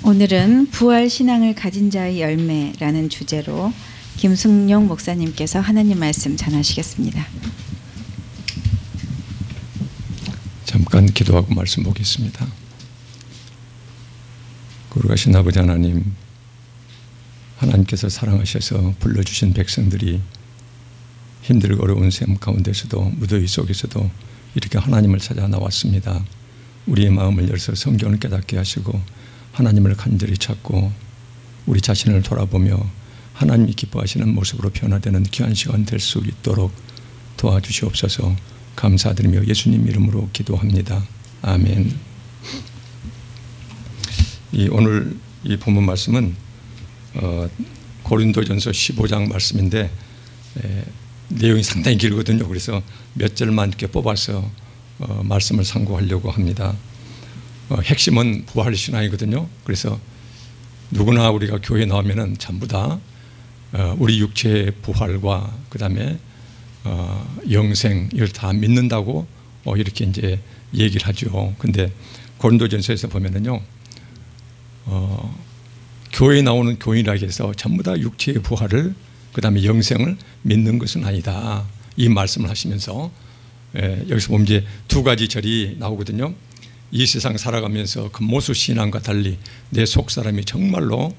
오늘은 부활 신앙을 가진 자의 열매라는 주제로 김승용 목사님께서 하나님 말씀 전하시겠습니다. 잠깐 기도하고 말씀 보겠습니다. 거룩하신 아버지 하나님, 하나님께서 사랑하셔서 불러주신 백성들이 힘들고 어려운 삶 가운데서도 무더위 속에서도 이렇게 하나님을 찾아 나왔습니다. 우리의 마음을 열어서 성경을 깨닫게 하시고 하나님을 간절히 찾고 우리 자신을 돌아보며 하나님이 기뻐하시는 모습으로 변화되는 귀한 시간 될 수 있도록 도와주시옵소서. 감사드리며 예수님 이름으로 기도합니다. 아멘. 오늘 이 본문 말씀은 고린도전서 15장 말씀인데 내용이 상당히 길거든요. 그래서 몇 절만 이렇게 뽑아서 말씀을 상고하려고 합니다. 핵심은 부활 신앙이거든요. 그래서 누구나 우리가 교회에 나오면은 전부 다 우리 육체의 부활과 그 다음에 영생 이걸 다 믿는다고 이렇게 이제 얘기를 하죠. 근데 고린도전서에서 보면은요, 교회에 나오는 교인이라고 해서 전부 다 육체의 부활을 그 다음에 영생을 믿는 것은 아니다. 이 말씀을 하시면서 여기서 보면 이제 두 가지 절이 나오거든요. 이 세상 살아가면서 겉모습 신앙과 달리 내 속사람이 정말로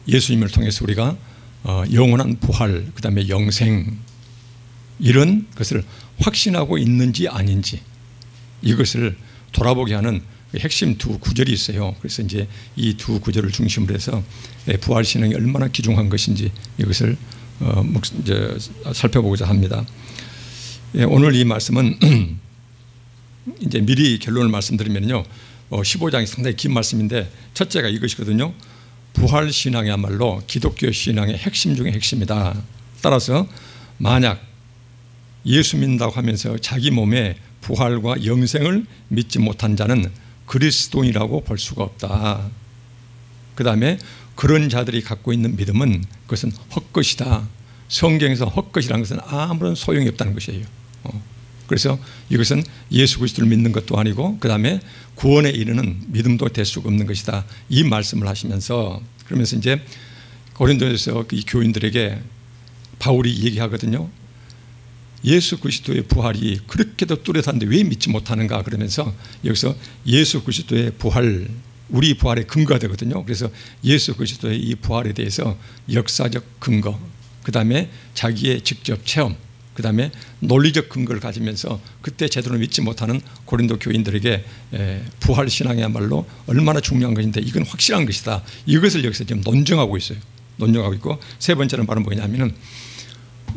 예수님을 통해서 우리가 영원한 부활 그 다음에 영생 이런 것을 확신하고 있는지 아닌지 이것을 돌아보게 하는 핵심 두 구절이 있어요. 그래서 이제 이 두 구절을 중심으로 해서 부활 신앙이 얼마나 귀중한 것인지 이것을 이제 살펴보고자 합니다. 오늘 이 말씀은 이제 미리 결론을 말씀드리면요, 15장이 상당히 긴 말씀인데 첫째가 이것이거든요. 부활 신앙이야말로 기독교 신앙의 핵심 중의 핵심이다. 따라서 만약 예수 믿는다고 하면서 자기 몸에 부활과 영생을 믿지 못한 자는 그리스도인이라고 볼 수가 없다. 그 다음에 그런 자들이 갖고 있는 믿음은 그것은 헛것이다. 성경에서 헛것이라는 것은 아무런 소용이 없다는 것이에요. 그래서 이것은 예수 그리스도를 믿는 것도 아니고 그 다음에 구원에 이르는 믿음도 될 수가 없는 것이다. 이 말씀을 하시면서 그러면서 이제 고린도에서 이 교인들에게 바울이 얘기하거든요. 예수 그리스도의 부활이 그렇게도 뚜렷한데 왜 믿지 못하는가 그러면서 여기서 예수 그리스도의 부활, 우리 부활의 근거가 되거든요. 그래서 예수 그리스도의 이 부활에 대해서 역사적 근거, 그 다음에 자기의 직접 체험, 그 다음에 논리적 근거를 가지면서 그때 제대로 믿지 못하는 고린도 교인들에게 부활 신앙이야말로 얼마나 중요한 것인데 이건 확실한 것이다. 이것을 여기서 지금 논증하고 있어요. 논증하고 있고 세 번째는 바로 뭐냐면은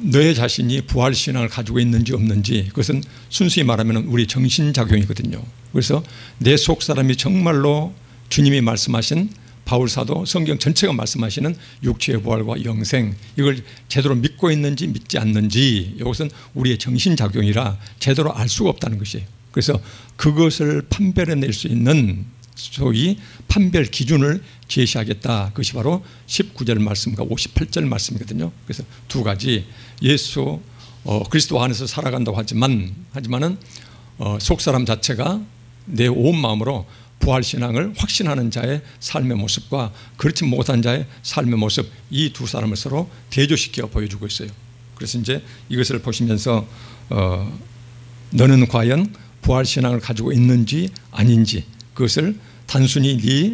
너의 자신이 부활 신앙을 가지고 있는지 없는지 그것은 순수히 말하면 우리 정신작용이거든요. 그래서 내 속 사람이 정말로 주님이 말씀하신 바울사도 성경 전체가 말씀하시는 육체의 부활과 영생 이걸 제대로 믿고 있는지 믿지 않는지 이것은 우리의 정신작용이라 제대로 알 수가 없다는 것이에요. 그래서 그것을 판별해낼 수 있는 소위 판별 기준을 제시하겠다. 그것이 바로 19절 말씀과 58절 말씀이거든요. 그래서 두 가지 예수 그리스도 안에서 살아간다고 하지만은 속사람 자체가 내 온 마음으로 부활신앙을 확신하는 자의 삶의 모습과 그렇지 못한 자의 삶의 모습 이 두 사람을 서로 대조시켜 보여주고 있어요. 그래서 이제 이것을 보시면서 너는 과연 부활신앙을 가지고 있는지 아닌지 그것을 단순히 네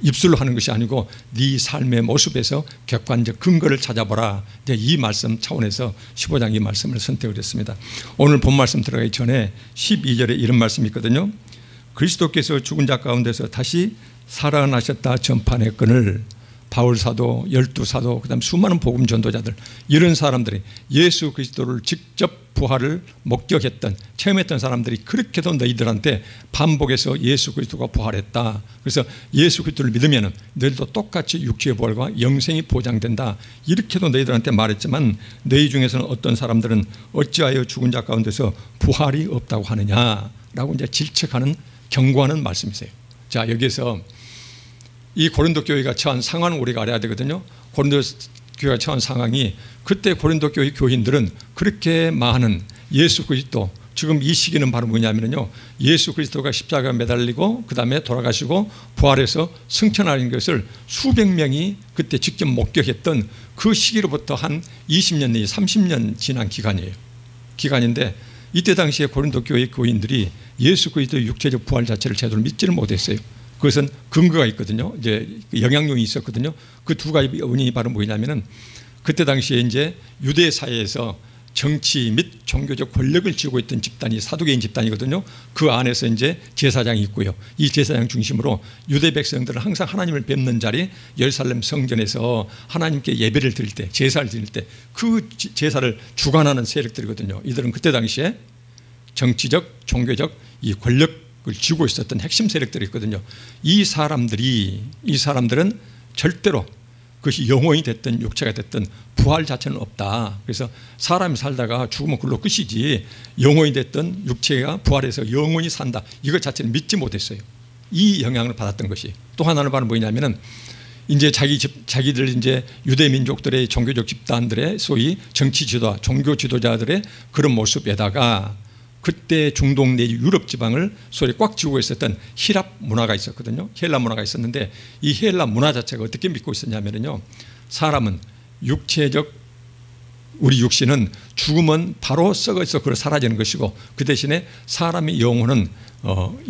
입술로 하는 것이 아니고 네 삶의 모습에서 객관적 근거를 찾아보라. 이제 이 말씀 차원에서 15장 이 말씀을 선택을 했습니다. 오늘 본 말씀 들어가기 전에 12절에 이런 말씀이 있거든요. 그리스도께서 죽은 자 가운데서 다시 살아나셨다 전파했거늘 바울사도, 12사도, 그 다음 수많은 복음 전도자들 이런 사람들이 예수 그리스도를 직접 부활을 목격했던 체험했던 사람들이 그렇게도 너희들한테 반복해서 예수 그리스도가 부활했다. 그래서 예수 그리스도를 믿으면 너희들도 똑같이 육체의 부활과 영생이 보장된다. 이렇게도 너희들한테 말했지만 너희 중에서는 어떤 사람들은 어찌하여 죽은 자 가운데서 부활이 없다고 하느냐라고 이제 질책하는 경고하는 말씀이세요. 자, 여기에서 이 고린도 교회가 처한 상황을 우리가 알아야 되거든요. 고린도 교회가 처한 상황이 그때 고린도 교회 교인들은 그렇게 많은 예수 그리스도 지금 이 시기는 바로 뭐냐면요, 예수 그리스도가 십자가에 매달리고 그 다음에 돌아가시고 부활해서 승천하는 것을 수백 명이 그때 직접 목격했던 그 시기로부터 한 20년 내지 30년 지난 기간인데, 이때 당시에 고린도 교회 교인들이 예수 그리스도의 육체적 부활 자체를 제대로 믿지를 못했어요. 그것은 근거가 있거든요. 이제 영향력이 있었거든요. 그 두 가지 원인이 바로 뭐냐면은, 그때 당시에 이제 유대 사회에서 정치 및 종교적 권력을 쥐고 있던 집단이 사두개인 집단이거든요. 그 안에서 이제 제사장이 있고요. 이 제사장 중심으로 유대 백성들은 항상 하나님을 뵙는 자리 예루살렘 성전에서 하나님께 예배를 드릴 때, 제사를 드릴 때 그 제사를 주관하는 세력들이거든요. 이들은 그때 당시에 정치적, 종교적 이 권력을 쥐고 있었던 핵심 세력들이 있거든요. 이 사람들은 절대로 그것이 영혼이 됐든 육체가 됐든 부활 자체는 없다. 그래서 사람이 살다가 죽으면 그걸로 끝이지, 영혼이 됐든 육체가 부활해서 영혼이 산다, 이것 자체는 믿지 못했어요. 이 영향을 받았던 것이. 또 하나는 바로 뭐냐면은, 이제 자기들 이제 유대 민족들의 종교적 집단들의 소위 정치 지도자, 종교 지도자들의 그런 모습에다가 그때 중동 내지 유럽 지방을 소리 꽉 쥐고 있었던 히랍 문화가 있었거든요. 헬라 문화가 있었는데, 이 헬라 문화 자체가 어떻게 믿고 있었냐면요, 사람은 육체적, 우리 육신은 죽으면 바로 썩어서 그걸 사라지는 것이고, 그 대신에 사람의 영혼은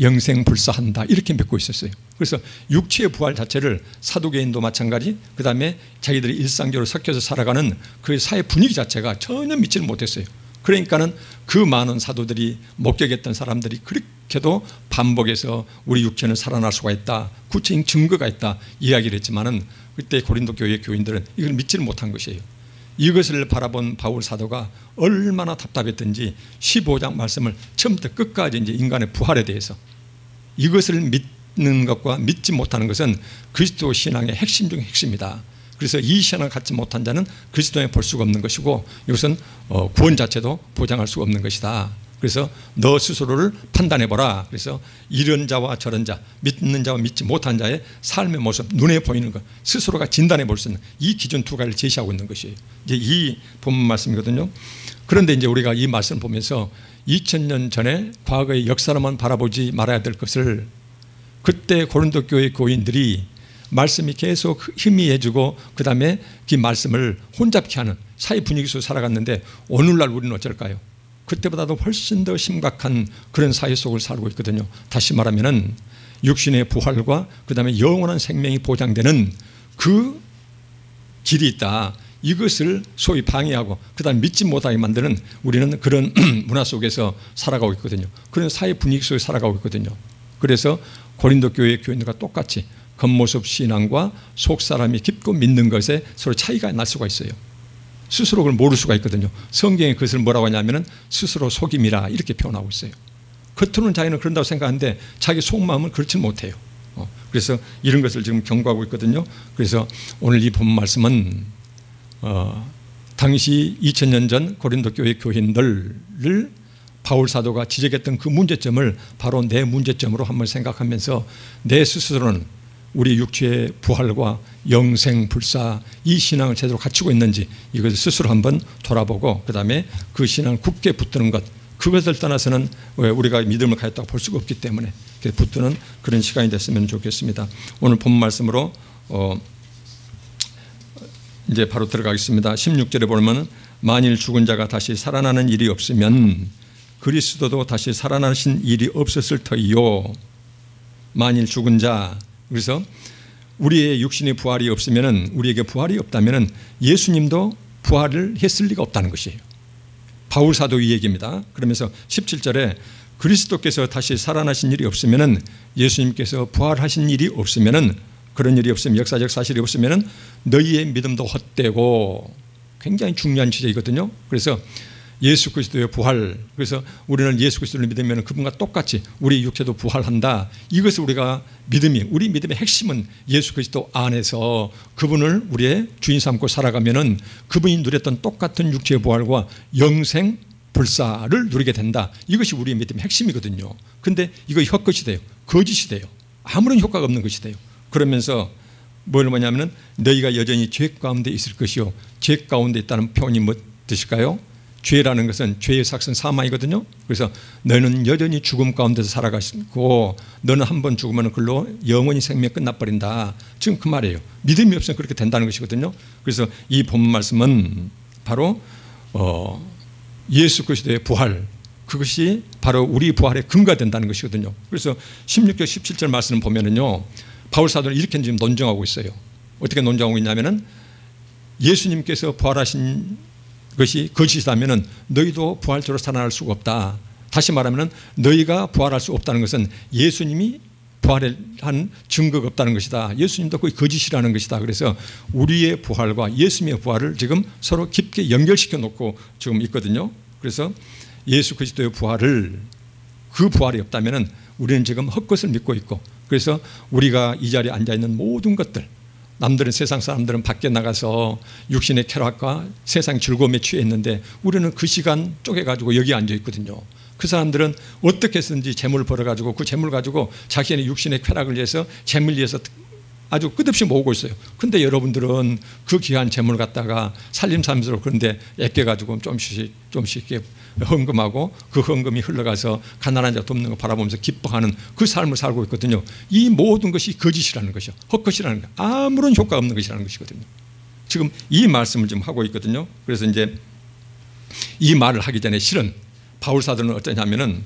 영생불사한다, 이렇게 믿고 있었어요. 그래서 육체의 부활 자체를 사두개인도 마찬가지, 그 다음에 자기들이 일상적으로 섞여서 살아가는 그 사회 분위기 자체가 전혀 믿지를 못했어요. 그러니까는 그 많은 사도들이 목격했던 사람들이 그렇게도 반복해서 우리 육체는 살아날 수가 있다, 구체적인 증거가 있다 이야기를 했지만은, 그때 고린도 교회 교인들은 이걸 믿지를 못한 것이에요. 이것을 바라본 바울 사도가 얼마나 답답했던지 15장 말씀을 처음부터 끝까지 이제 인간의 부활에 대해서, 이것을 믿는 것과 믿지 못하는 것은 그리스도 신앙의 핵심 중의 핵심이다. 그래서 이 신앙을 갖지 못한 자는 그리스도에 볼 수가 없는 것이고, 이것은 구원 자체도 보장할 수가 없는 것이다. 그래서 너 스스로를 판단해보라. 그래서 이런 자와 저런 자, 믿는 자와 믿지 못한 자의 삶의 모습, 눈에 보이는 것, 스스로가 진단해 볼 수 있는 이 기준 두 가지를 제시하고 있는 것이에요. 이제 이 본문 말씀이거든요. 그런데 이제 우리가 이 말씀을 보면서 2000년 전에 과거의 역사로만 바라보지 말아야 될 것을, 그때 고린도 교회 교인들이 말씀이 계속 희미해지고 그 다음에 그 말씀을 혼잡케 하는 사회 분위기 속에서 살아갔는데, 오늘날 우리는 어쩔까요? 그때보다도 훨씬 더 심각한 그런 사회 속을 살고 있거든요. 다시 말하면은 육신의 부활과 그 다음에 영원한 생명이 보장되는 그 길이 있다, 이것을 소위 방해하고 그 다음에 믿지 못하게 만드는, 우리는 그런 문화 속에서 살아가고 있거든요. 그런 사회 분위기 속에 살아가고 있거든요. 그래서 고린도 교회 교인들과 똑같이 겉모습 신앙과 속사람이 깊고 믿는 것에 서로 차이가 날 수가 있어요. 스스로 그걸 모를 수가 있거든요. 성경에 그것을 뭐라고 하냐면은 스스로 속임이라 이렇게 표현하고 있어요. 겉으로는 자기는 그런다고 생각하는데 자기 속마음은 그렇지 못해요. 그래서 이런 것을 지금 경고하고 있거든요. 그래서 오늘 이 본문 말씀은 당시 2000년 전 고린도 교회 교인들을 바울 사도가 지적했던 그 문제점을 바로 내 문제점으로 한번 생각하면서 내 스스로는 우리 육체의 부활과 영생불사 이 신앙을 제대로 갖추고 있는지 이것을 스스로 한번 돌아보고, 그 다음에 그 신앙을 굳게 붙드는 것, 그것을 떠나서는 우리가 믿음을 가졌다고 볼 수가 없기 때문에 붙드는 그런 시간이 됐으면 좋겠습니다. 오늘 본 말씀으로 이제 바로 들어가겠습니다. 16절에 보면, 만일 죽은 자가 다시 살아나는 일이 없으면 그리스도도 다시 살아나신 일이 없었을 터이요. 만일 죽은 자, 그래서 우리의 육신의 부활이 없으면, 우리에게 부활이 없다면 예수님도 부활을 했을 리가 없다는 것이에요. 바울 사도 이 얘기입니다. 그러면서 17절에 그리스도께서 다시 살아나신 일이 없으면, 예수님께서 부활하신 일이 없으면, 그런 일이 없으면, 역사적 사실이 없으면 너희의 믿음도 헛되고, 굉장히 중요한 주제이거든요. 그래서 예수 그리스도의 부활, 그래서 우리는 예수 그리스도를 믿으면 그분과 똑같이 우리 육체도 부활한다. 이것을 우리가 우리 믿음의 핵심은 예수 그리스도 안에서 그분을 우리의 주인 삼고 살아가면은 그분이 누렸던 똑같은 육체의 부활과 영생 불사를 누리게 된다. 이것이 우리의 믿음의 핵심이거든요. 근데 이거 헛것이 돼요. 거짓이 돼요. 아무런 효과가 없는 것이 돼요. 그러면서 뭐냐면은 너희가 여전히 죄 가운데 있을 것이요. 죄 가운데 있다는 표현이 뭐 뜻일까요? 죄라는 것은 죄의 삭은 사망이거든요. 그래서 너는 여전히 죽음 가운데서 살아가시고 너는 한번 죽으면 그걸로 영원히 생명이 끝나버린다. 지금 그 말이에요. 믿음이 없으면 그렇게 된다는 것이거든요. 그래서 이 본문 말씀은 바로 예수 그리스도의 부활, 그것이 바로 우리 부활의 근거가 된다는 것이거든요. 그래서 16절 17절 말씀을 보면은요, 바울 사도는 이렇게 지금 논증하고 있어요. 어떻게 논증하고 있냐면은 예수님께서 부활하신 것이 거짓이라면은 너희도 부활적으로 살아날 수가 없다. 다시 말하면은 너희가 부활할 수 없다는 것은 예수님이 부활한 증거가 없다는 것이다. 예수님도 거의 거짓이라는 것이다. 그래서 우리의 부활과 예수님의 부활을 지금 서로 깊게 연결시켜 놓고 지금 있거든요. 그래서 예수 그리스도의 부활을, 그 부활이 없다면은 우리는 지금 헛것을 믿고 있고, 그래서 우리가 이 자리에 앉아 있는 모든 것들, 남들은, 세상 사람들은 밖에 나가서 육신의 쾌락과 세상 즐거움에 취해 있는데 우리는 그 시간 쪼개가지고 여기 앉아 있거든요. 그 사람들은 어떻게 해서든지 재물을 벌어가지고 그 재물 가지고 자신의 육신의 쾌락을 위해서 재물을 위해서 아주 끝없이 모으고 있어요. 근데 여러분들은 그 귀한 재물을 갖다가 살림살이로 그런데 아껴가지고 좀씩 이렇게 헌금하고 그 헌금이 흘러가서 가난한 자 돕는 거 바라보면서 기뻐하는 그 삶을 살고 있거든요. 이 모든 것이 거짓이라는 것이요, 헛것이라는 것, 아무런 효과가 없는 것이라는 것이거든요. 지금 이 말씀을 지금 하고 있거든요. 그래서 이제 이 말을 하기 전에 실은 바울 사도는 어떠냐면은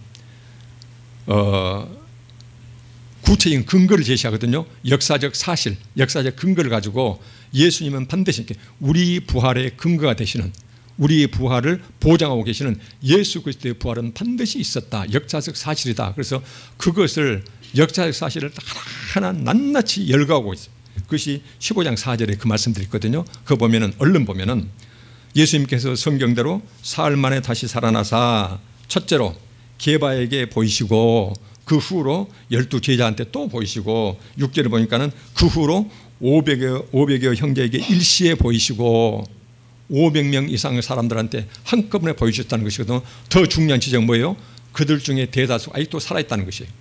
구체적인 근거를 제시하거든요. 역사적 사실, 역사적 근거를 가지고 예수님은 반드시 우리 부활의 근거가 되시는, 우리의 부활을 보장하고 계시는 예수 그리스도의 부활은 반드시 있었다. 역사적 사실이다. 그래서 그것을, 역사적 사실을 하나하나 낱낱이 열거하고 있어요. 그것이 15장 4절에 그 말씀들이 있거든요. 그거 보면은, 얼른 보면은 예수님께서 성경대로 사흘 만에 다시 살아나사 첫째로 게바에게 보이시고 그 후로 12 제자한테 또 보이시고 6절에 보니까는 그 후로 500여 형제에게 일시에 보이시고 500명 이상의 사람들한테 한꺼번에 보여주셨다는 것이거든요. 더 중요한 지적은 뭐예요? 그들 중에 대다수가 아직도 살아있다는 것이에요.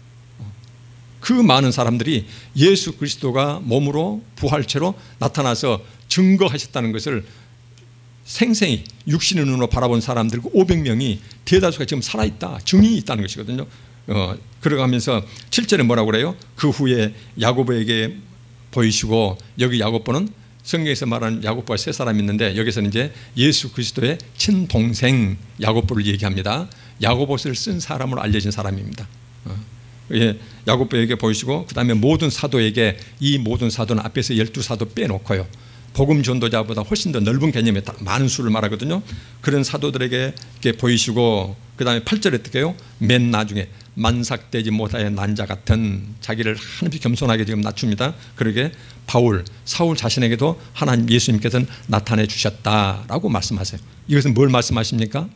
그 많은 사람들이 예수 그리스도가 몸으로 부활체로 나타나서 증거하셨다는 것을 생생히 육신의 눈으로 바라본 사람들 500명이 대다수가 지금 살아있다, 증인이 있다는 것이거든요. 그러가면서 7절에 뭐라고 그래요? 그 후에 야고보에게 보이시고, 여기 야고보는 성경에서 말하는 야고보가 세 사람이 있는데 여기서는 이제 예수 그리스도의 친동생 야고보를 얘기합니다. 야고보서를 쓴 사람으로 알려진 사람입니다. 야고보에게 보이시고, 그 다음에 모든 사도에게, 이 모든 사도는 앞에서 12사도 빼놓고요, 복음 전도자보다 훨씬 더 넓은 개념에 많은 수를 말하거든요. 그런 사도들에게 이렇게 보이시고, 그 다음에 8절에 어떻게 해요? 맨 나중에 만삭되지 못하여 난자 같은, 자기를 하나님께 겸손하게 지금 낮춥니다. 그러게 사울 자신에게도 하나님 예수님께서는 나타내 주셨다라고 말씀하세요. 이것은 뭘 말씀하십니까?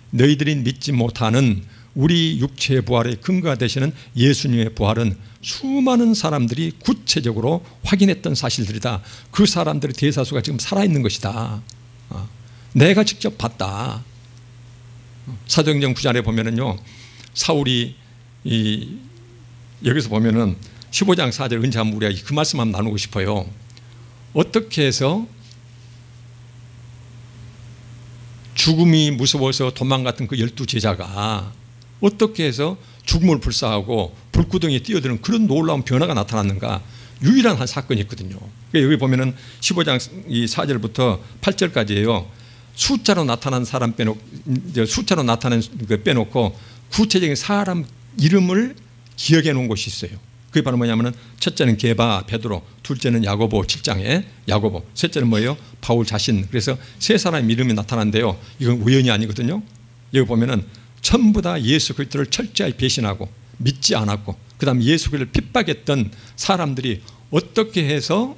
너희들이 믿지 못하는 우리 육체의 부활의 근거가 되시는 예수님의 부활은 수많은 사람들이 구체적으로 확인했던 사실들이다. 그 사람들의 대다수가 지금 살아있는 것이다. 내가 직접 봤다. 사도행전 9장에 보면은요, 사울이 여기서 보면은 15장 4절 은혜 한번 우리가 그 말씀 한번 나누고 싶어요. 어떻게 해서 죽음이 무서워서 도망갔던 그 12 제자가 어떻게 해서 죽음을 불사하고 불구덩이에 뛰어드는 그런 놀라운 변화가 나타났는가? 유일한 한 사건이 있거든요. 여기 보면은 15장 4절부터 8절까지예요. 숫자로 나타난 사람 숫자로 나타난 거 빼놓고 구체적인 사람 이름을 기억해 놓은 곳이 있어요. 그게 바로 뭐냐면은 첫째는 게바 베드로, 둘째는 야고보 7장에 야고보, 셋째는 뭐예요? 바울 자신. 그래서 세 사람 이름이 나타난데요. 이건 우연이 아니거든요. 여기 보면은 전부 다 예수 그리스도를 철저히 배신하고 믿지 않았고, 그 다음 예수 그리스도를 핍박했던 사람들이 어떻게 해서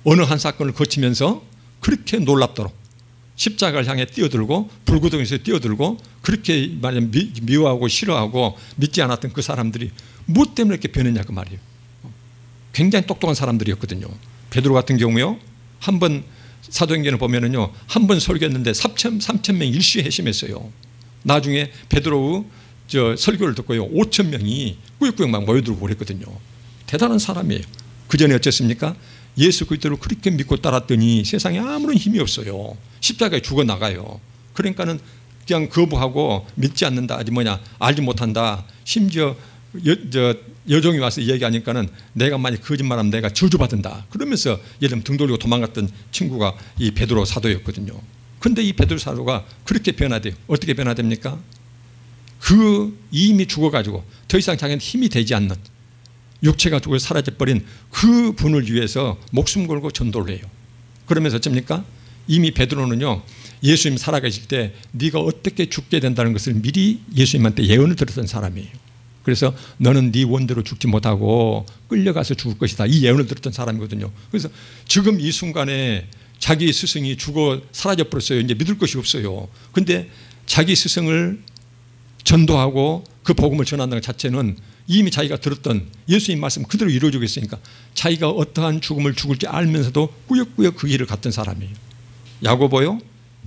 어느 한 사건을 거치면서 그렇게 놀랍도록 십자가를 향해 뛰어들고 불구덩이에서 뛰어들고 그렇게 미워하고 싫어하고 믿지 않았던 그 사람들이 무엇 때문에 이렇게 변했냐 그 말이에요. 굉장히 똑똑한 사람들이었거든요. 베드로 같은 경우요, 한번 사도행전을 보면은요, 한 번 설교했는데 3,000명 일시에 회심했어요. 나중에 베드로의 설교를 듣고요, 5,000명이 꾸역꾸역 막 모여들고 그랬거든요. 대단한 사람이에요. 그 전에 어쨌습니까? 예수 그리스도를 그렇게 믿고 따랐더니 세상에 아무런 힘이 없어요. 십자가에 죽어나가요. 그러니까는 그냥 거부하고 믿지 않는다, 알지 못한다. 심지어 여종이 와서 얘기하니까는 내가 만약 거짓말하면 내가 저주받는다. 그러면서 예를 들면 등 돌리고 도망갔던 친구가 이 베드로 사도였거든요. 근데 이 베드로 사도가 그렇게 변화돼요. 어떻게 변화됩니까? 이미 죽어가지고 더 이상 자기는 힘이 되지 않는, 육체가 죽어 사라져버린 그 분을 위해서 목숨 걸고 전도를 해요. 그러면서 어쩝니까? 이미 베드로는요, 예수님 살아계실 때 네가 어떻게 죽게 된다는 것을 미리 예수님한테 예언을 들었던 사람이에요. 그래서 너는 네 원대로 죽지 못하고 끌려가서 죽을 것이다, 이 예언을 들었던 사람이거든요. 그래서 지금 이 순간에 자기 스승이 죽어 사라져버렸어요. 이제 믿을 것이 없어요. 근데 자기 스승을 전도하고 그 복음을 전한다는 것 자체는 이미 자기가 들었던 예수님 말씀 그대로 이루어지고 있으니까 자기가 어떠한 죽음을 죽을지 알면서도 꾸역꾸역 그 길을 갔던 사람이에요. 야고보요,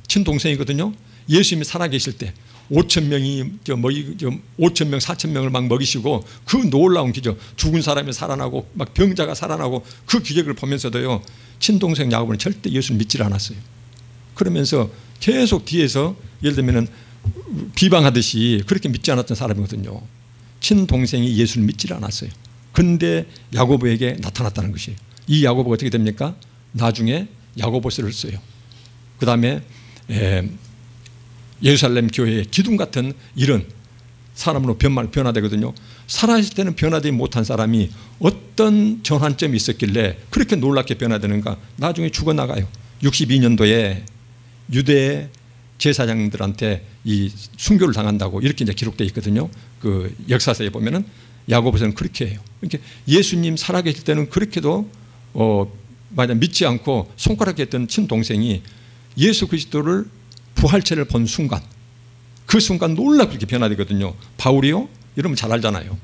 친동생이거든요. 예수님이 살아계실 때 5,000명이 5,000명 4,000명을 막 먹이시고 그 놀라운 기적, 죽은 사람이 살아나고 막 병자가 살아나고 그 기적을 보면서도요, 친동생 야고보는 절대 예수를 믿질 않았어요. 그러면서 계속 뒤에서 예를 들면은 비방하듯이 그렇게 믿지 않았던 사람이거든요. 친동생이 예수를 믿질 않았어요. 근데 야고보에게 나타났다는 것이에요. 이 야고보가 어떻게 됩니까? 나중에 야고보서를 써요. 그 다음에 예루살렘 교회의 기둥 같은 이런 사람으로 변화되거든요. 살아있을 때는 변화되지 못한 사람이 어떤 전환점이 있었길래 그렇게 놀랍게 변화되는가? 나중에 죽어나가요. 62년도에 유대 제사장들한테 이 순교를 당한다고 이렇게 이제 기록되어 있거든요. 그 역사서에 보면은 야고보서는 그렇게 해요. 그러니까 예수님 살아계실 때는 그렇게도 만약 믿지 않고 손가락했던 친동생이 예수 그리스도를 부활체를 본 순간, 그 순간 놀랍게 변화되거든요. 바울이요, 여러분 잘 알잖아요.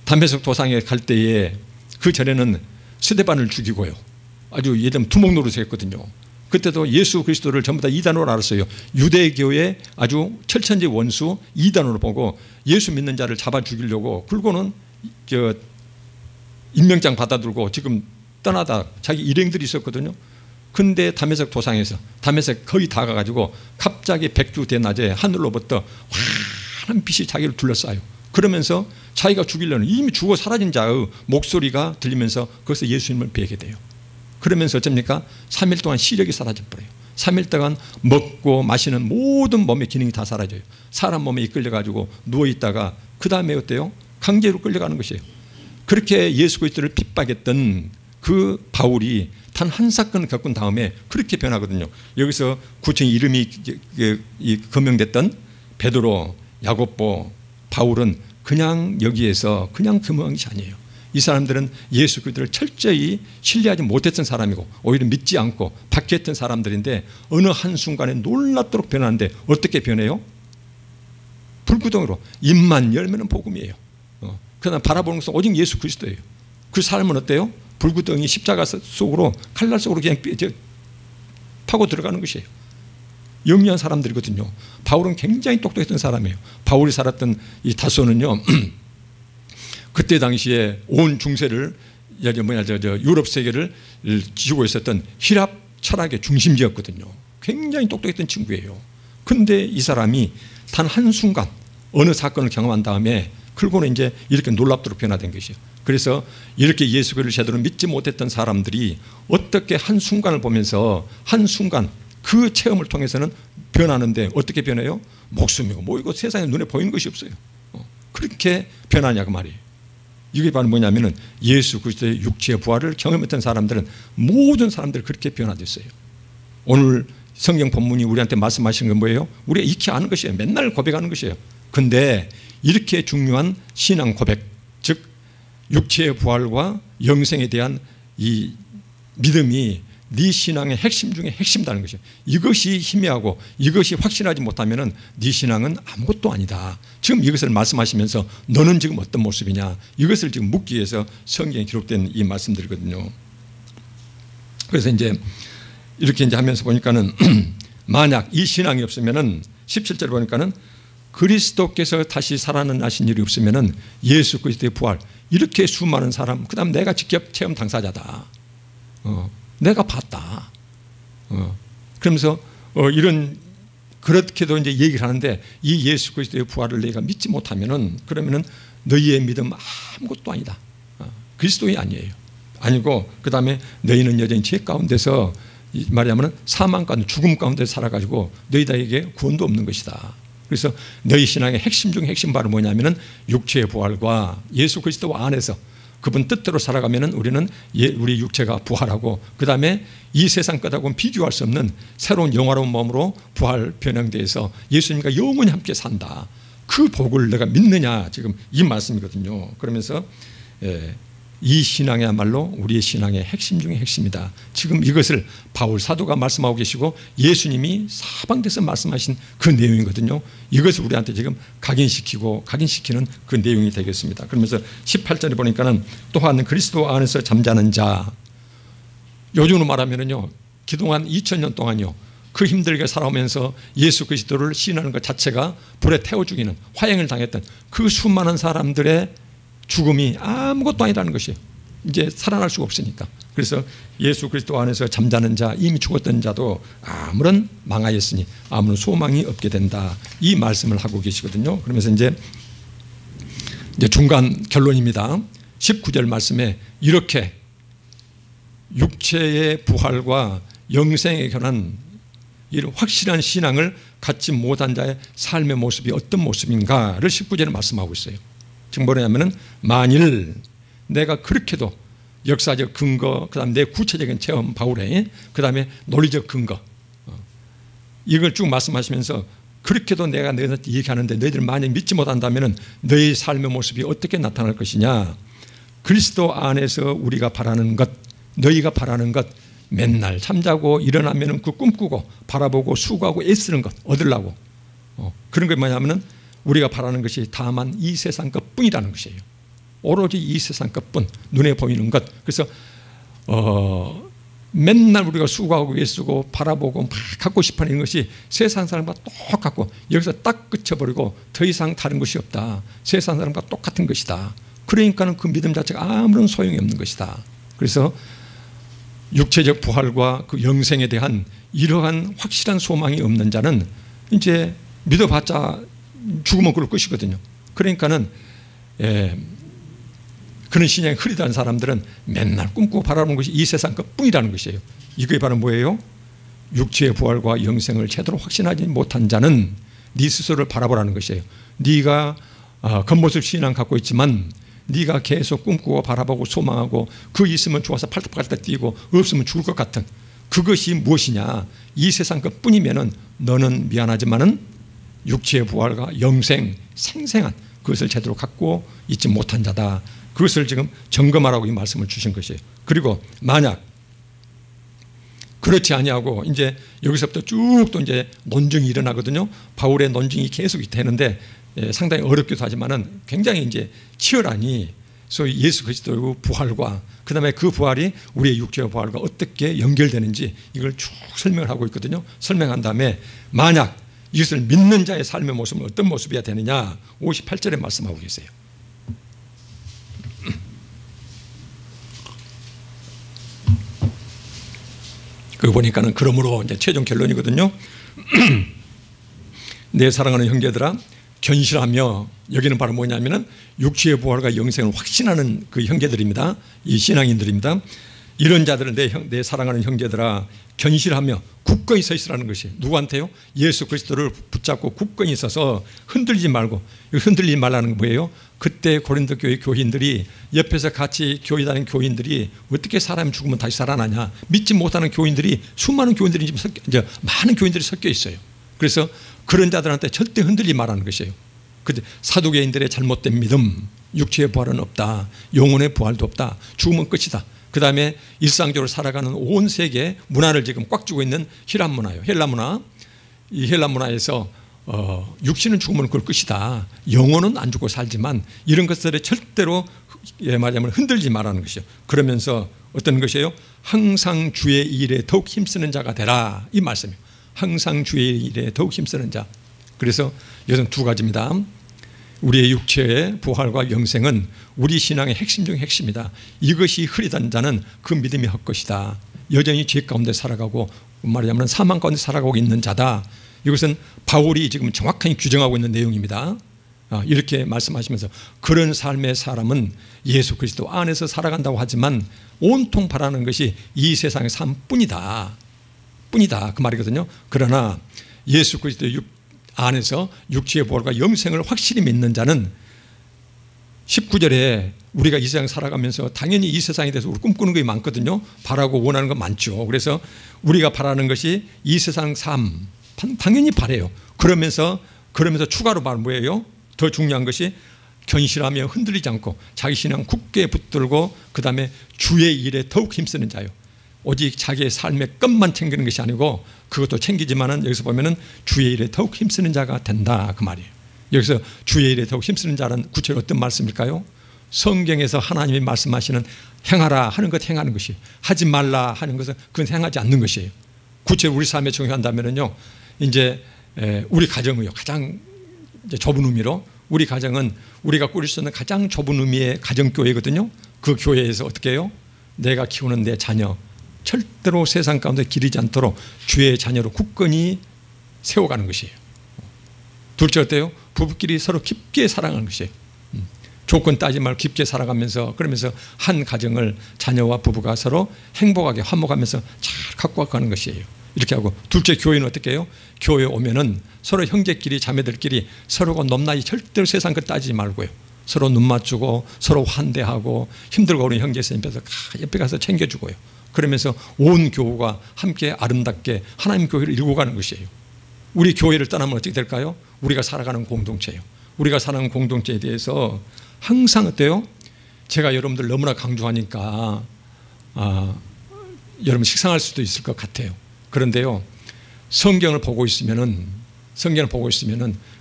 담메색 도상에 갈 때에 그 전에는 스데반을 죽이고요, 아주 예를 들면 두목 노릇을 했거든요. 그때도 예수 그리스도를 전부 다 이단으로 알았어요. 유대교의 아주 철천지 원수 이단으로 보고 예수 믿는 자를 잡아 죽이려고 굴고는 임명장 받아들고 지금 떠나다 자기 일행들이 있었거든요. 근데 담메색 도상에서 담메색 거의 다 가가지고 갑자기 백주 대낮에 하늘로부터 환한 빛이 자기를 둘러싸요. 그러면서 자기가 죽이려는 이미 죽어 사라진 자의 목소리가 들리면서 거기서 예수님을 뵈게 돼요. 그러면서 어쩝니까? 3일 동안 시력이 사라져버려요. 3일 동안 먹고 마시는 모든 몸의 기능이 다 사라져요. 사람 몸에 이끌려가지고 누워있다가 그 다음에 어때요? 강제로 끌려가는 것이에요. 그렇게 예수 그리스도를 핍박했던 그 바울이 단 한 사건을 겪은 다음에 그렇게 변하거든요. 여기서 구체적인 이름이 거명됐던 베드로, 야고보, 바울은 그냥 여기에서 그냥 금한 것이 아니에요. 이 사람들은 예수 그리스도를 철저히 신뢰하지 못했던 사람이고 오히려 믿지 않고 박해했던 사람들인데 어느 한순간에 놀랍도록 변하는데 어떻게 변해요? 불구덩이로 입만 열면 복음이에요. 그러나 바라보는 것은 오직 예수 그리스도예요. 그 삶은 어때요? 불구덩이 십자가 속으로 칼날 속으로 그냥 파고 들어가는 것이에요. 영리한 사람들이거든요. 바울은 굉장히 똑똑했던 사람이에요. 바울이 살았던 이 다소는요, 그때 당시에 온 중세를 유럽 세계를 지고 있었던 힐랍 철학의 중심지였거든요. 굉장히 똑똑했던 친구예요. 그런데 이 사람이 단 한순간 어느 사건을 경험한 다음에 그러고는 이제 이렇게 놀랍도록 변화된 것이에요. 그래서 이렇게 예수 그리스도를 제대로 믿지 못했던 사람들이 어떻게 한순간을 보면서 한순간 그 체험을 통해서는 변하는데 어떻게 변해요? 목숨이고 뭐이고 세상에 눈에 보이는 것이 없어요. 그렇게 변하냐고 말이에요. 이게 바로 뭐냐면은 예수 그리스도의 육체의 부활을 경험했던 사람들은 모든 사람들이 그렇게 변화됐어요. 오늘 성경 본문이 우리한테 말씀하시는 건 뭐예요? 우리가 익히 아는 것이에요. 맨날 고백하는 것이에요. 근데 이렇게 중요한 신앙 고백, 즉 육체의 부활과 영생에 대한 이 믿음이 네 신앙의 핵심 중에 핵심이라는 것이에요. 이것이 희미하고 이것이 확실하지 못하면 네 신앙은 아무것도 아니다. 지금 이것을 말씀하시면서 너는 지금 어떤 모습이냐, 이것을 지금 묻기 위해서 성경에 기록된 이 말씀들이거든요. 그래서 이제 이렇게 이제 하면서 보니까는 만약 이 신앙이 없으면은 17절 보니까는 그리스도께서 다시 살아나신 일이 없으면은 예수 그리스도의 부활, 이렇게 수많은 사람, 그 다음 내가 직접 체험 당사자다. 내가 봤다. 그러면서 이런 그렇게도 이제 얘기를 하는데 이 예수 그리스도의 부활을 너희가 믿지 못하면은 그러면은 너희의 믿음 아무것도 아니다. 그리스도이 아니에요. 아니고 그 다음에 너희는 여전히 죄 가운데서 말하자면 사망 가운데 죽음 가운데 살아가지고 너희들에게 구원도 없는 것이다. 그래서 너희 신앙의 핵심 중 핵심 바로 뭐냐면은 육체의 부활과 예수 그리스도 안에서 그분 뜻대로 살아가면은 우리는 우리 육체가 부활하고 그 다음에 이 세상 것하고는 비교할 수 없는 새로운 영화로운 몸으로 부활 변형돼서 예수님과 영원히 함께 산다. 그 복을 내가 믿느냐 지금 이 말씀이거든요. 그러면서 이 신앙이야말로 우리의 신앙의 핵심 중의 핵심이다. 지금 이것을 바울 사도가 말씀하고 계시고 예수님이 사방돼서 말씀하신 그 내용이거든요. 이것을 우리한테 지금 각인시키는 그 내용이 되겠습니다. 그러면서 18절에 보니까는 또한 그리스도 안에서 잠자는 자, 요즘으로 말하면은요, 그동안 2000년 동안요 그 힘들게 살아오면서 예수 그리스도를 시인하는 것 자체가 불에 태워 죽이는 화형을 당했던 그 수많은 사람들의 죽음이 아무것도 아니라는 것이에요. 이제 살아날 수가 없으니까. 그래서 예수 그리스도 안에서 잠자는 자, 이미 죽었던 자도 아무런 망하였으니 아무런 소망이 없게 된다. 이 말씀을 하고 계시거든요. 그러면서 이제 중간 결론입니다. 19절 말씀에 이렇게 육체의 부활과 영생에 관한 이런 확실한 신앙을 갖지 못한 자의 삶의 모습이 어떤 모습인가를 19절에 말씀하고 있어요. 지금 뭐냐면은 만일 내가 그렇게도 역사적 근거, 그 다음에 내 구체적인 체험 바울의, 그 다음에 논리적 근거, 이걸 쭉 말씀하시면서 그렇게도 내가 너희한테 얘기하는데 너희들 만약 믿지 못한다면 너희 삶의 모습이 어떻게 나타날 것이냐. 그리스도 안에서 우리가 바라는 것, 너희가 바라는 것, 맨날 잠자고 일어나면 그 꿈꾸고 바라보고 수고하고 애쓰는 것 얻으려고 그런 게 뭐냐면은 우리가 바라는 것이 다만 이 세상 것뿐이라는 것이에요. 오로지 이 세상 것뿐, 눈에 보이는 것. 그래서 맨날 우리가 수고하고 애쓰고 바라보고 막 갖고 싶어하는 것이 세상 사람과 똑같고 여기서 딱 그쳐버리고 더 이상 다른 것이 없다. 세상 사람과 똑같은 것이다. 그러니까는 그 믿음 자체가 아무런 소용이 없는 것이다. 그래서 육체적 부활과 그 영생에 대한 이러한 확실한 소망이 없는 자는 이제 믿어봤자 죽으면 그럴 것이거든요. 그러니까는 그런 신앙이 흐리다는 사람들은 맨날 꿈꾸고 바라보는 것이 이 세상 것뿐이라는 것이에요. 이게 바로 뭐예요? 육체의 부활과 영생을 제대로 확신하지 못한 자는 네 스스로를 바라보라는 것이에요. 네가 겉모습 신앙 갖고 있지만 네가 계속 꿈꾸고 바라보고 소망하고 그 있으면 좋아서 팔딱팔딱 뛰고 없으면 죽을 것 같은 그것이 무엇이냐. 이 세상 것뿐이면은 너는 미안하지만은 육체의 부활과 영생, 생생한 그것을 제대로 갖고 있지 못한 자다. 그것을 지금 점검하라고 이 말씀을 주신 것이에요. 그리고 만약 그렇지 아니하고 이제 여기서부터 쭉 또 이제 논증이 일어나거든요. 바울의 논증이 계속 되는데 상당히 어렵기도 하지만은 굉장히 이제 치열하니 소위 예수 그리스도의 부활과 그 다음에 그 부활이 우리의 육체의 부활과 어떻게 연결되는지 이걸 쭉 설명을 하고 있거든요. 설명한 다음에 만약 이것을 믿는 자의 삶의 모습은 어떤 모습이어야 되느냐 58절에 말씀하고 계세요. 그 보니까는 그러므로 이제 최종 결론이거든요. 내 사랑하는 형제들아 견실하며, 여기는 바로 뭐냐면은 육체의 부활과 영생을 확신하는 그 형제들입니다. 이 신앙인들입니다. 이런 자들은 내 사랑하는 형제들아 견실하며 굳건히 서 있으라는 것이 누구한테요? 예수 그리스도를 붙잡고 굳건히 서서 흔들리지 말고. 흔들리지 말라는 건 뭐예요? 그때 고린도 교회 교인들이 옆에서 같이 교회 다니는 교인들이 어떻게 사람이 죽으면 다시 살아나냐. 믿지 못하는 교인들이 수많은 교인들이 이제 많은 교인들이 섞여 있어요. 그래서 그런 자들한테 절대 흔들리지 말라는 것이에요. 사두개인들의 잘못된 믿음, 육체의 부활은 없다, 영혼의 부활도 없다, 죽으면 끝이다. 그 다음에 일상적으로 살아가는 온 세계 문화를 지금 꽉 쥐고 있는 헬라 문화예요. 헬라 문화. 이 헬라 문화에서 육신은 죽으면 그럴 것이다. 영혼은 안 죽고 살지만 이런 것들에 절대로 말하자면 흔들지 말라는 것이요. 그러면서 어떤 것이에요? 항상 주의 일에 더욱 힘쓰는 자가 되라. 이 말씀이에요. 항상 주의 일에 더욱 힘쓰는 자. 그래서 이것은 두 가지입니다. 우리의 육체의 부활과 영생은 우리 신앙의 핵심 중 핵심이다. 이것이 흐리던 자는 그 믿음이 헛것이다. 여전히 죄 가운데 살아가고 말하자면 사망 가운데 살아가고 있는 자다. 이것은 바울이 지금 정확하게 규정하고 있는 내용입니다. 이렇게 말씀하시면서 그런 삶의 사람은 예수 그리스도 안에서 살아간다고 하지만 온통 바라는 것이 이 세상의 삶뿐이다. 그 말이거든요. 그러나 예수 그리스도 안에서 육체의 부활과 영생을 확실히 믿는 자는 19절에 우리가 이 세상 살아가면서 당연히 이 세상에 대해서 우리 꿈꾸는 것이 많거든요. 바라고 원하는 것 많죠. 그래서 우리가 바라는 것이 이 세상 삶 당연히 바래요. 그러면서 추가로 말은 뭐예요? 더 중요한 것이 견실하며 흔들리지 않고 자기 신앙 굳게 붙들고 그 다음에 주의 일에 더욱 힘쓰는 자요. 오직 자기의 삶의 것만 챙기는 것이 아니고 그것도 챙기지만은 여기서 보면은 주의 일에 더욱 힘쓰는 자가 된다 그 말이에요. 여기서 주의 일에 더욱 힘쓰는 자는 구체로 어떤 말씀일까요? 성경에서 하나님이 말씀하시는 행하라 하는 것 행하는 것이, 하지 말라 하는 것은 그건 행하지 않는 것이에요. 구체로 우리 삶에 적용한다면은요, 이제 우리 가정이요, 가장 이제 좁은 의미로 우리 가정은 우리가 꾸릴 수 있는 가장 좁은 의미의 가정교회거든요. 그 교회에서 어떻게 해요? 내가 키우는 내 자녀 절대로 세상 가운데 기르지 않도록 주의 자녀로 굳건히 세워가는 것이에요. 둘째 어때요? 부부끼리 서로 깊게 사랑하는 것이에요. 조건 따지지 말고 깊게 살아가면서, 그러면서 한 가정을 자녀와 부부가 서로 행복하게 화목하면서 잘 갖고 가는 것이에요. 이렇게 하고, 둘째 교회는 어떻게 해요? 교회 오면은 서로 형제끼리 자매들끼리 서로가 높낮이 절대로 세상 것 따지지 말고요, 서로 눈 맞추고 서로 환대하고 힘들고 어려운 형제 선생님께서 옆에 가서 챙겨주고요. 그러면서 온 교우가 함께 아름답게 하나님 교회를 이루고 가는 것이에요. 우리 교회를 떠나면 어떻게 될까요? 우리가 살아가는 공동체예요. 우리가 살아가는 공동체에 대해서 항상 어때요? 제가 여러분들 너무나 강조하니까 여러분 식상할 수도 있을 것 같아요. 그런데요, 성경을 보고 있으면은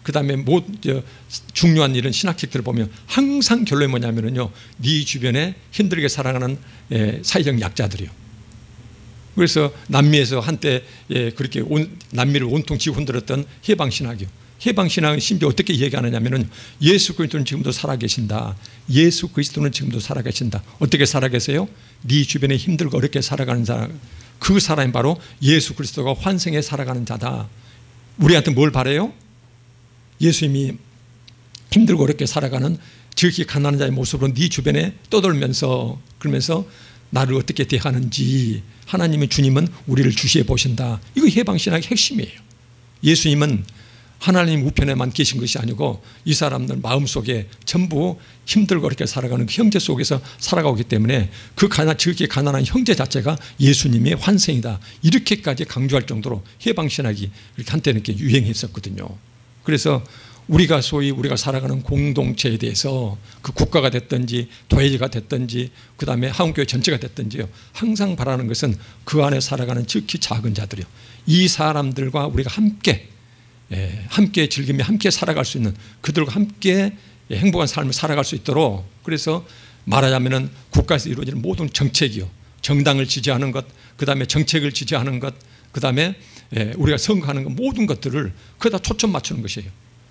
그 다음에 중요한 일은 신학책들을 보면 항상 결론이 뭐냐면요, 네 주변에 힘들게 살아가는 사회적 약자들이요. 그래서 남미에서 한때 그렇게 남미를 온통 지고 흔들었던 해방신학이요. 해방신학은 심지어 어떻게 얘기하느냐면은 예수 그리스도는 지금도 살아계신다. 예수 그리스도는 지금도 살아계신다. 어떻게 살아계세요? 네 주변에 힘들고 어렵게 살아가는 사람, 그 사람이 바로 예수 그리스도가 환생해 살아가는 자다. 우리한테 뭘 바래요? 예수님이 힘들고 어렵게 살아가는 지극히 가난한 자의 모습으로 네 주변에 떠돌면서, 그러면서 나를 어떻게 대하는지 하나님의 주님은 우리를 주시해 보신다. 이거 해방신학의 핵심이에요. 예수님은 하나님 우편에만 계신 것이 아니고 이 사람들 마음속에 전부 힘들고 어렵게 살아가는 그 형제 속에서 살아가기 때문에 그 지극히 가난한 형제 자체가 예수님의 환생이다. 이렇게까지 강조할 정도로 해방신학이 한때는 이렇게 유행했었거든요. 그래서 우리가 소위 우리가 살아가는 공동체에 대해서 그 국가가 됐든지 도회가 됐든지 그 다음에 한국교회 전체가 됐든지요, 항상 바라는 것은 그 안에 살아가는 지극히 작은 자들이요, 이 사람들과 우리가 함께 즐기며 함께 살아갈 수 있는, 그들과 함께 행복한 삶을 살아갈 수 있도록, 그래서 말하자면은 국가에서 이루어지는 모든 정책이요, 정당을 지지하는 것, 그 다음에 정책을 지지하는 것, 그 다음에 우리가 선거하는 것, 모든 것들을 그다 초점 맞추는 것이에요.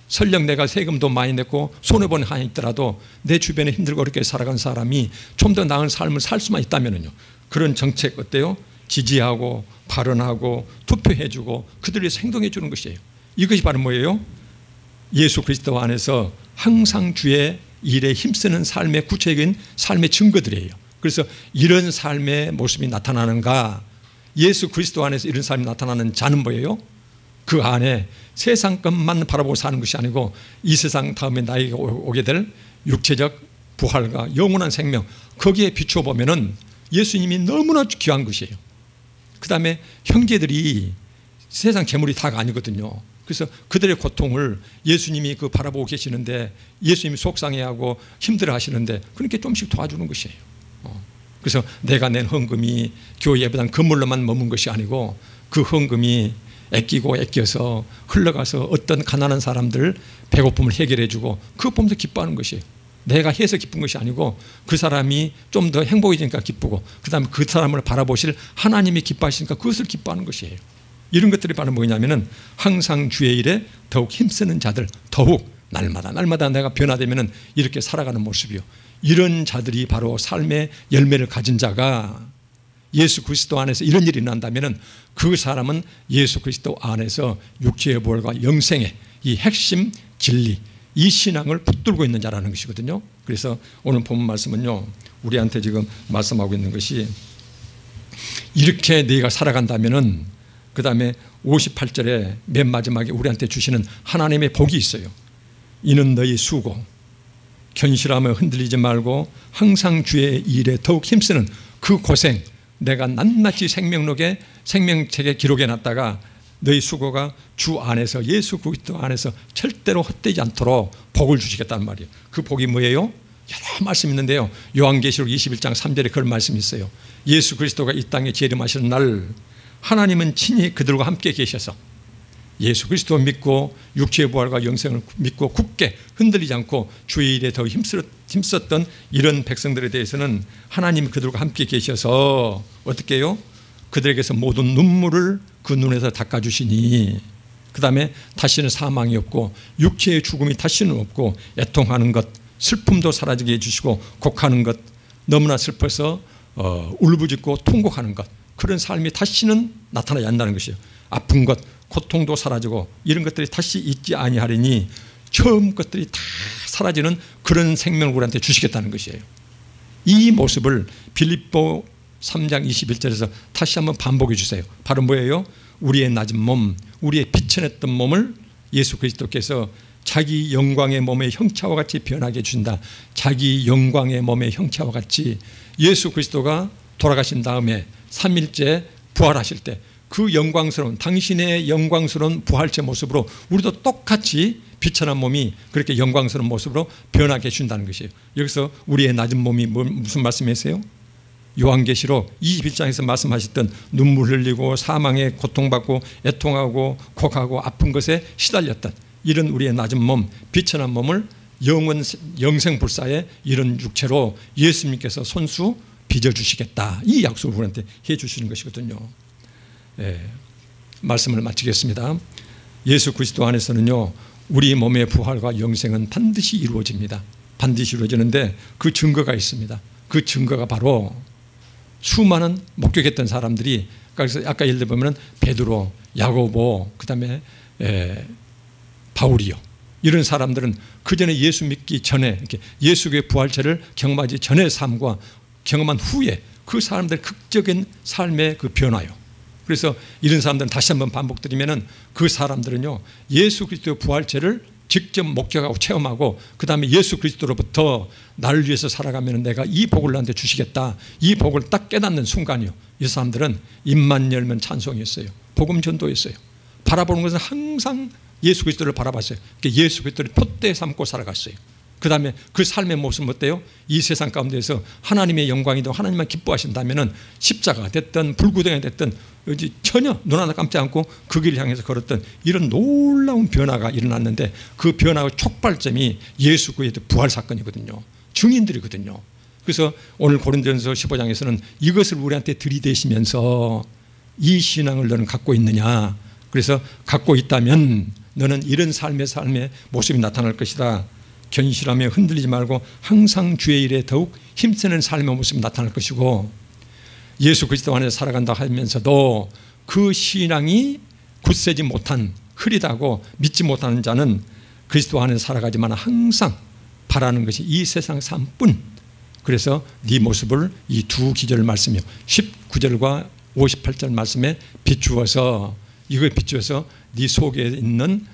설령 내가 세금도 많이 냈고 손해보는 한이 있더라도 내 주변에 힘들고 어렵게 살아가는 사람이 좀 더 나은 삶을 살 수만 있다면요, 그런 정책 어때요? 지지하고 발언하고 투표해주고 그들을 위해서 행동해주는 것이에요. 이것이 바로 뭐예요? 예수 그리스도 안에서 항상 주의 일에 힘쓰는 삶의 구체적인 삶의 증거들이에요. 그래서 이런 삶의 모습이 나타나는가? 예수 그리스도 안에서 이런 삶이 나타나는 자는 뭐예요? 그 안에 세상 것만 바라보고 사는 것이 아니고 이 세상 다음에 나에게 오게 될 육체적 부활과 영원한 생명, 거기에 비춰보면은 예수님이 너무나 귀한 것이에요. 그 다음에 형제들이 세상 재물이 다가 아니거든요. 그래서 그들의 고통을 예수님이 바라보고 계시는데, 예수님이 속상해하고 힘들어 하시는데 그렇게 좀씩 도와주는 것이에요. 그래서 내가 낸 헌금이 교회 예배당 건물로만 머문 것이 아니고 그 헌금이 아껴서 흘러가서 어떤 가난한 사람들 배고픔을 해결해주고 그거 보면서 기뻐하는 것이에요. 내가 해서 기쁜 것이 아니고 그 사람이 좀 더 행복해지니까 기쁘고, 그 다음에 그 사람을 바라보실 하나님이 기뻐하시니까 그것을 기뻐하는 것이에요. 이런 것들이 바로 뭐냐면은 항상 주의 일에 더욱 힘쓰는 자들, 더욱 날마다 내가 변화되면은 이렇게 살아가는 모습이요. 이런 자들이 바로 삶의 열매를 가진 자가 예수 그리스도 안에서 이런 일이 일어난다면 그 사람은 예수 그리스도 안에서 육체의 부활과 영생의 이 핵심 진리, 이 신앙을 붙들고 있는 자라는 것이거든요. 그래서 오늘 본문 말씀은요, 우리한테 지금 말씀하고 있는 것이 이렇게 네가 살아간다면은 그 다음에 58절에 맨 마지막에 우리한테 주시는 하나님의 복이 있어요. 이는 너희 수고 견실하며 흔들리지 말고 항상 주의 일에 더욱 힘쓰는 그 고생, 내가 낱낱이 생명책에 기록해 놨다가 너희 수고가 주 안에서 예수 그리스도 안에서 절대로 헛되지 않도록 복을 주시겠다는 말이에요. 그 복이 뭐예요? 여러 말씀이 있는데요. 요한계시록 21장 3절에 그런 말씀이 있어요. 예수 그리스도가 이 땅에 재림하시는 날 하나님은 친히 그들과 함께 계셔서 예수 그리스도 믿고 육체의 부활과 영생을 믿고 굳게 흔들리지 않고 주의 일에 더 힘썼던 이런 백성들에 대해서는 하나님이 그들과 함께 계셔서 어떻게 해요? 그들에게서 모든 눈물을 그 눈에서 닦아주시니 그 다음에 다시는 사망이 없고 육체의 죽음이 다시는 없고 애통하는 것, 슬픔도 사라지게 해주시고 곡하는 것, 너무나 슬퍼서 울부짖고 통곡하는 것, 그런 삶이 다시는 나타나지 않는다는 것이에요. 아픈 것, 고통도 사라지고 이런 것들이 다시 있지 아니하리니 처음 것들이 다 사라지는 그런 생명을 우리한테 주시겠다는 것이에요. 이 모습을 빌립보 3장 21절에서 다시 한번 반복해 주세요. 바로 뭐예요? 우리의 낮은 몸, 우리의 비천했던 몸을 예수 그리스도께서 자기 영광의 몸의 형체와 같이 변하게 해준다. 자기 영광의 몸의 형체와 같이 예수 그리스도가 돌아가신 다음에 3일째 부활하실 때 그 영광스러운 당신의 영광스러운 부활체 모습으로 우리도 똑같이 비천한 몸이 그렇게 영광스러운 모습으로 변하게 해준다는 것이에요. 여기서 우리의 낮은 몸이 무슨 말씀이세요? 요한계시록 21장에서 말씀하셨던 눈물 흘리고 사망에 고통받고 애통하고 곡하고 아픈 것에 시달렸던 이런 우리의 낮은 몸, 비천한 몸을 영생불사의 이런 육체로 예수님께서 손수 빚어주시겠다. 이 약속을 우리한테 해주시는 것이거든요. 말씀을 마치겠습니다. 예수 그리스도 안에서는요, 우리 몸의 부활과 영생은 반드시 이루어집니다. 반드시 이루어지는데 그 증거가 있습니다. 그 증거가 바로 수많은 목격했던 사람들이, 그래서 아까 예를 들면 베드로, 야고보, 그 다음에 바울이요. 이런 사람들은 그 전에 예수 믿기 전에 이렇게 예수의 부활체를 경험하기 전의 삶과 경험한 후에 그 사람들의 극적인 삶의 그 변화요. 그래서 이런 사람들은 다시 한번 반복드리면은 그 사람들은요, 예수 그리스도의 부활체를 직접 목격하고 체험하고 그 다음에 예수 그리스도로부터 나를 위해서 살아가면 내가 이 복을 나한테 주시겠다. 이 복을 딱 깨닫는 순간이요. 이 사람들은 입만 열면 찬송이었어요. 복음 전도였어요. 바라보는 것은 항상 예수 그리스도를 바라봤어요. 예수 그리스도를 표대 삼고 살아갔어요. 그 다음에 그 삶의 모습은 어때요? 이 세상 가운데서 하나님의 영광이도 하나님만 기뻐하신다면 십자가가 됐든 불구덩이 됐든 전혀 눈 하나 감지 않고 그 길을 향해서 걸었던 이런 놀라운 변화가 일어났는데 그 변화의 촉발점이 예수 그리스도의 부활 사건이거든요. 증인들이거든요. 그래서 오늘 고린도전서 15장에서는 이것을 우리한테 들이대시면서 이 신앙을 너는 갖고 있느냐, 그래서 갖고 있다면 너는 이런 삶의 모습이 나타날 것이다. 견실하며 흔들리지 말고 항상 주의 일에 더욱 힘쓰는 삶의 모습이 나타날 것이고, 예수 그리스도 안에서 살아간다 하면서도 그 신앙이 굳세지 못한, 흐리다고 믿지 못하는 자는 그리스도 안에서 살아가지만 항상 바라는 것이 이 세상 삶뿐. 그래서 네 모습을 이 두 기절 말씀이요, 19절과 58절 말씀에 비추어서, 이걸 비추어서 네 속에 있는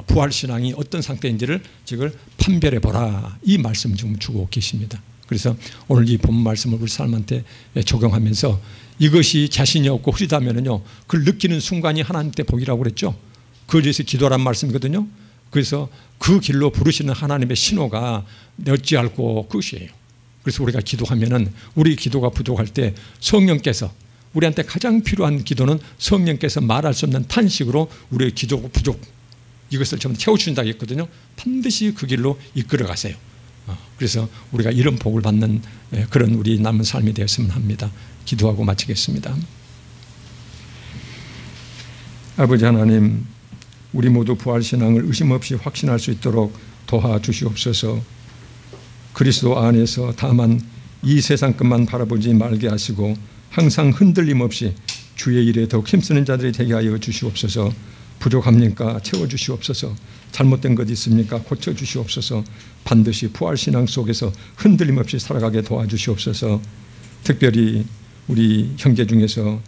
부활신앙이 어떤 상태인지를 지금 판별해보라. 이 말씀을 지금 주고 계십니다. 그래서 오늘 이 본 말씀을 우리 사람한테 적용하면서 이것이 자신이 없고 흐리다면요, 그걸 느끼는 순간이 하나님께 복이라고 그랬죠. 그래서 기도란 말씀이거든요. 그래서 그 길로 부르시는 하나님의 신호가 어찌할꼬 그것이에요. 그래서 우리가 기도하면은 우리 기도가 부족할 때 성령께서, 우리한테 가장 필요한 기도는 성령께서 말할 수 없는 탄식으로 우리의 기도 부족, 이것을 좀 채워주신다고 했거든요. 반드시 그 길로 이끌어 가세요. 그래서 우리가 이런 복을 받는 그런 우리 남은 삶이 되었으면 합니다. 기도하고 마치겠습니다. 아버지 하나님, 우리 모두 부활신앙을 의심 없이 확신할 수 있도록 도와주시옵소서. 그리스도 안에서 다만 이 세상 것만 바라보지 말게 하시고 항상 흔들림 없이 주의 일에 더욱 힘쓰는 자들이 되게 하여 주시옵소서. 부족합니까? 채워주시옵소서. 잘못된 것 있습니까? 고쳐주시옵소서. 반드시 부활신앙 속에서 흔들림 없이 살아가게 도와주시옵소서. 특별히 우리 형제 중에서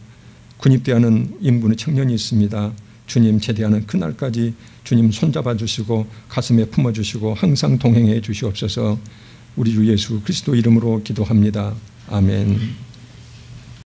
군입대하는 인분의 청년이 있습니다. 주님 제대하는 그날까지 주님 손잡아 주시고 가슴에 품어주시고 항상 동행해 주시옵소서. 우리 주 예수 그리스도 이름으로 기도합니다. 아멘.